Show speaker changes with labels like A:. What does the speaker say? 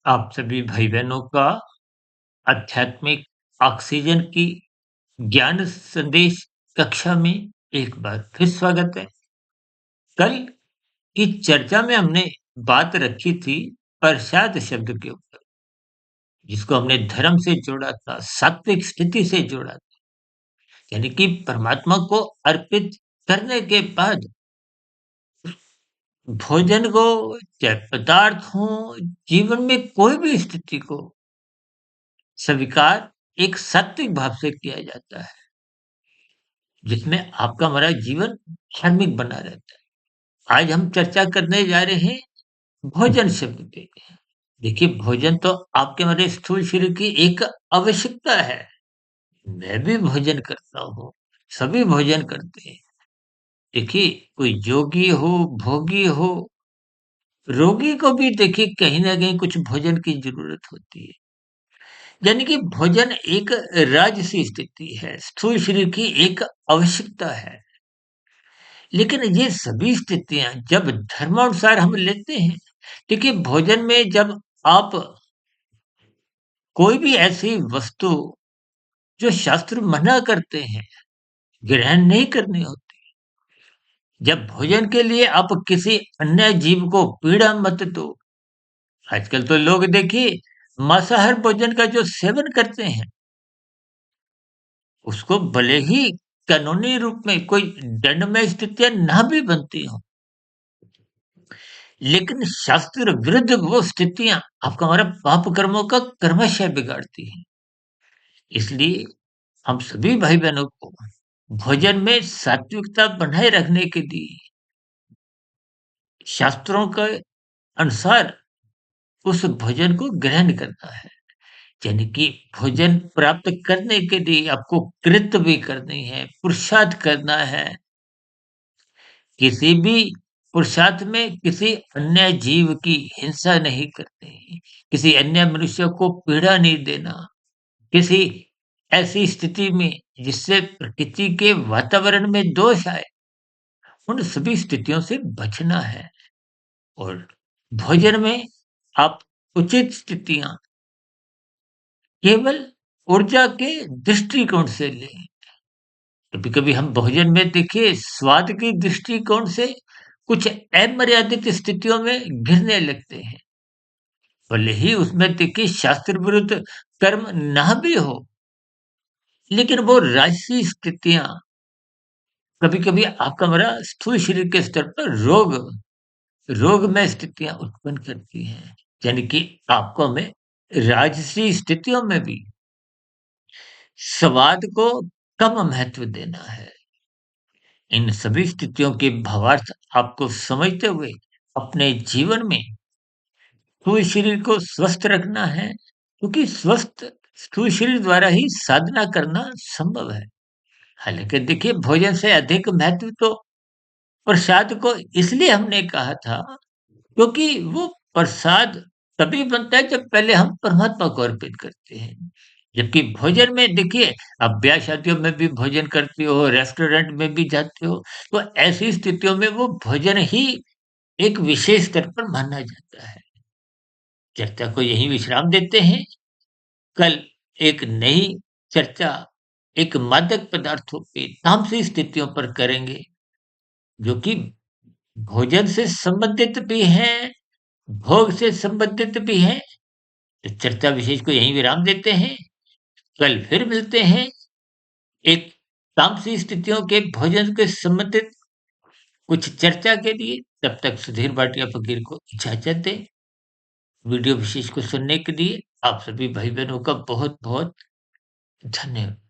A: आप सभी भाई-बहनों का आध्यात्मिक ऑक्सीजन की ज्ञान संदेश कक्षा में एक बार फिर स्वागत है। कल की चर्चा में हमने बात रखी थी प्रसाद शब्द के ऊपर, जिसको हमने धर्म से जोड़ा था, सात्विक स्थिति से जोड़ा था। यानी कि परमात्मा को अर्पित करने के बाद भोजन को, चाहे पदार्थ हो, जीवन में कोई भी स्थिति को स्वीकार एक सात्विक भाव से किया जाता है। जिसमें आपका हमारा जीवन धार्मिक बना रहता है। आज हम चर्चा करने जा रहे हैं भोजन शब्द पे। देखिए भोजन तो आपके हमारे स्थूल शरीर की एक आवश्यकता है। मैं भी भोजन करता हूँ, सभी भोजन करते हैं। देखिए कोई जोगी हो, भोगी हो, रोगी को भी देखिए कहीं न कहीं कुछ भोजन की ज़रूरत होती है। यानी कि भोजन एक राजसी स्थिति है, स्थूल शरीर की एक आवश्यकता है। लेकिन ये सभी स्थितियाँ जब धर्मानुसार हम लेते हैं, देखिए भोजन में जब आप कोई भी ऐसी वस्तु जो शास्त्र मना करते हैं, ग्रहण नहीं करनी होती। जब भोजन के लिए आप किसी अन्य जीव को पीड़ा मत दो। आजकल तो लोग देखिए मांसाहार भोजन का जो सेवन करते हैं, उसको भले ही कानूनी रूप में कोई दंडमय स्थितियाँ ना भी बनती हों, लेकिन शास्त्र विरुद्ध वो स्थितियाँ आपका हमारा पाप कर्मों का क्रमशः बिगाड़ती हैं। इसलिए हम सभी भाई-बहनों को भोजन में सात्विकता बनाए रखने के लिए शास्त्रों के अनुसार उस भोजन को ग्रहण करना है। यानी कि भोजन प्राप्त करने के लिए आपको कृत्य भी करनी है, पुरुषार्थ करना है। किसी भी पुरुषार्थ में किसी अन्य जीव की हिंसा नहीं करनी, किसी अन्य मनुष्य को पीड़ा नहीं देना, किसी ऐसी स्थिति में जिससे प्रकृति के वातावरण में दोष आए, उन सभी स्थितियों से बचना है। और भोजन में आप उचित स्थितियाँ केवल ऊर्जा के दृष्टिकोण से लें। कभी-कभी हम भोजन में देखिए स्वाद की दृष्टिकोण से कुछ अमर्यादित स्थितियों में घिरने लगते हैं। भले ही उसमें देखिए शास्त्र विरुद्ध कर्म ना भी हो, लेकिन वो राजसी स्थितियाँ कभी-कभी आपका हमारा स्थूल शरीर के स्तर पर रोगमय स्थितियाँ उत्पन्न करती हैं। यानी कि आपको हमें राजसी स्थितियों में भी स्वाद को कम महत्व देना है। इन सभी स्थितियों के भावार्थ आपको समझते हुए अपने जीवन में स्थूल शरीर को स्वस्थ रखना है, क्योंकि स्वस्थ स्थूल शरीर द्वारा ही साधना करना संभव है। हालाँकि देखिए भोजन से अधिक महत्व तो प्रसाद को इसलिए हमने कहा था, क्योंकि वो प्रसाद तभी बनता है जब पहले हम परमात्मा को अर्पित करते हैं। जबकि भोजन में देखिए आप ब्याह-शादियों में भी भोजन करते हो, रेस्टोरेंट में भी जाते हो, तो ऐसी स्थितियों में वो भोजन ही एक विशेष स्तर पर माना जाता है। चर्चा को यहीं विश्राम देते हैं। कल एक नई चर्चा एक मादक पदार्थों पे तामसी स्थितियों पर करेंगे, जो कि भोजन से संबंधित भी हैं, भोग से संबंधित भी हैं। तो चर्चा विशेष को यहीं विराम देते हैं। कल फिर मिलते हैं एक तामसी स्थितियों के भोजन के संबंधित कुछ चर्चा के लिए। तब तक सुधीर भाटिया फकीर को इजाज़त दें। वीडियो विशेष को सुनने के लिए आप सभी भाई-बहनों का बहुत-बहुत धन्यवाद।